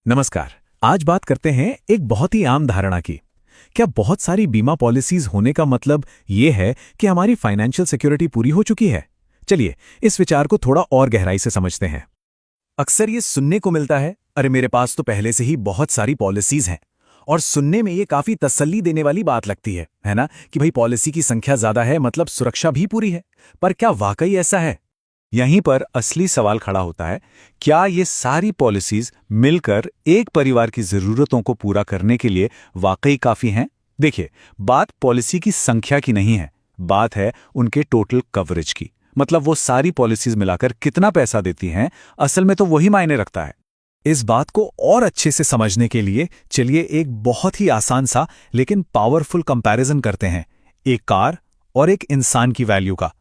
नमस्कार। आज बात करते हैं एक बहुत ही आम धारणा की। क्या बहुत सारी बीमा पॉलिसीज होने का मतलब ये है कि हमारी फाइनेंशियल सिक्योरिटी पूरी हो चुकी है? चलिए इस विचार को थोड़ा और गहराई से समझते हैं। अक्सर ये सुनने को मिलता है, अरे मेरे पास तो पहले से ही बहुत सारी पॉलिसीज हैं। और सुनने में ये काफी तसल्ली देने वाली बात लगती है ना, कि भाई पॉलिसी की संख्या ज्यादा है मतलब सुरक्षा भी पूरी है। पर क्या वाकई ऐसा है? यहीं पर असली सवाल खड़ा होता है, क्या ये सारी पॉलिसीज मिलकर एक परिवार की जरूरतों को पूरा करने के लिए वाकई काफी हैं? देखिए, बात पॉलिसी की संख्या की नहीं है, बात है उनके टोटल कवरेज की। मतलब वो सारी पॉलिसीज मिलाकर कितना पैसा देती हैं, असल में तो वही मायने रखता है। इस बात को और अच्छे से समझने के लिए चलिए एक बहुत ही आसान सा लेकिन पावरफुल कंपैरिजन करते हैं, एक कार और एक इंसान की वैल्यू का।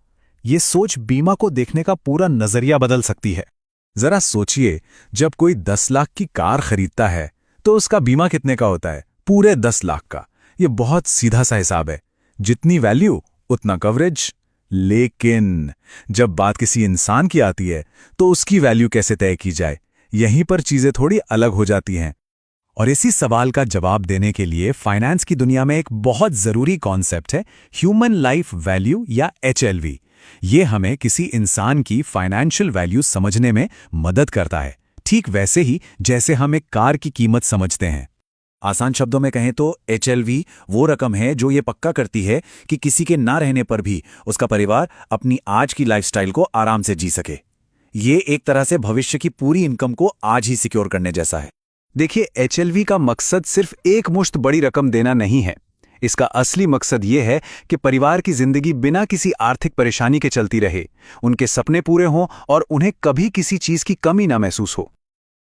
ये सोच बीमा को देखने का पूरा नजरिया बदल सकती है। जरा सोचिए, जब कोई 10 लाख की कार खरीदता है तो उसका बीमा कितने का होता है? पूरे 10 लाख का। ये बहुत सीधा सा हिसाब है, जितनी वैल्यू उतना कवरेज। लेकिन जब बात किसी इंसान की आती है तो उसकी वैल्यू कैसे तय की जाए, यहीं पर चीजें थोड़ी अलग हो जाती हैं। और इसी सवाल का जवाब देने के लिए फाइनेंस की दुनिया में एक बहुत जरूरी कॉन्सेप्ट है, ह्यूमन लाइफ वैल्यू या HLV। ये हमें किसी इंसान की फाइनेंशियल वैल्यू समझने में मदद करता है, ठीक वैसे ही जैसे हम एक कार की कीमत समझते हैं। आसान शब्दों में कहें तो HLV वो रकम है जो ये पक्का करती है कि किसी के ना रहने पर भी उसका परिवार अपनी आज की लाइफस्टाइल को आराम से जी सके। ये एक तरह से भविष्य की पूरी इनकम को आज ही सिक्योर करने जैसा है। देखिए, HLV का मकसद सिर्फ एक मुश्त बड़ी रकम देना नहीं है। इसका असली मकसद ये है कि परिवार की जिंदगी बिना किसी आर्थिक परेशानी के चलती रहे, उनके सपने पूरे हों और उन्हें कभी किसी चीज की कमी ना महसूस हो।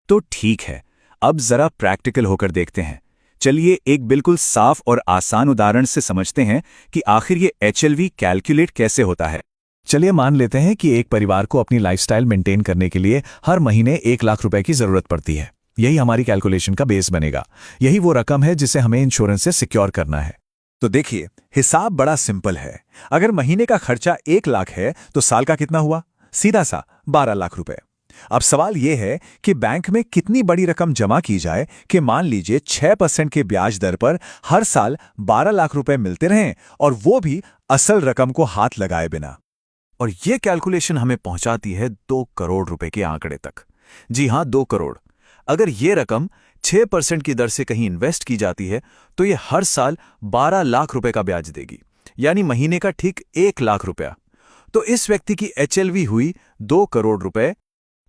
तो ठीक है, अब जरा प्रैक्टिकल होकर देखते हैं। चलिए एक बिल्कुल साफ और आसान उदाहरण से समझते हैं कि आखिर ये HLV कैलकुलेट कैसे होता है। चलिए मान लेते हैं कि एक परिवार को अपनी लाइफस्टाइल मेंटेन करने के लिए हर महीने 1 लाख रुपए की जरूरत पड़ती है। यही हमारी कैलकुलेशन का बेस बनेगा। यही वो रकम है जिसे हमें इंश्योरेंस से सिक्योर करना है। तो देखिए, हिसाब बड़ा सिंपल है। अगर महीने का खर्चा 1 लाख है तो साल का कितना हुआ? सीधा सा 12 लाख रुपए। अब सवाल यह है कि बैंक में कितनी बड़ी रकम जमा की जाए कि मान लीजिए 6% के ब्याज दर पर हर साल 12 लाख रुपए मिलते रहें, और वो भी असल रकम को हाथ लगाए बिना। और ये कैलकुलेशन हमें पहुंचाती है 2 करोड़ रुपए के आंकड़े तक। जी हां, 2 करोड़। अगर ये रकम 6% की दर से कहीं इन्वेस्ट की जाती है तो ये हर साल 12 लाख रुपए का ब्याज देगी, यानी महीने का ठीक 1 लाख रुपया। तो इस व्यक्ति की HLV हुई 2 करोड़ रुपए।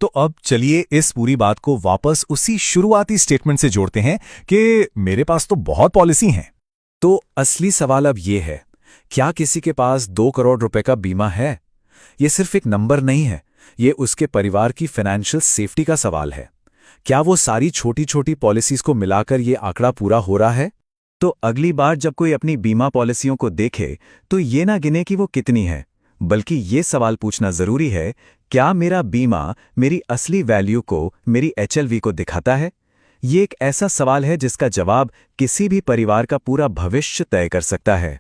तो अब चलिए इस पूरी बात को वापस उसी शुरुआती स्टेटमेंट से जोड़ते हैं कि मेरे पास तो बहुत पॉलिसी हैं। तो असली सवाल अब ये है, क्या किसी के पास 2 करोड़ रुपए का बीमा है? ये सिर्फ एक नंबर नहीं है, ये उसके परिवार की फाइनेंशियल सेफ्टी का सवाल है। क्या वो सारी छोटी छोटी पॉलिसीज को मिलाकर ये आंकड़ा पूरा हो रहा है? तो अगली बार जब कोई अपनी बीमा पॉलिसियों को देखे तो ये ना गिने कि वो कितनी है, बल्कि ये सवाल पूछना जरूरी है, क्या मेरा बीमा मेरी असली वैल्यू को, मेरी HLV को दिखाता है? ये एक ऐसा सवाल है जिसका जवाब किसी भी परिवार का पूरा भविष्य तय कर सकता है।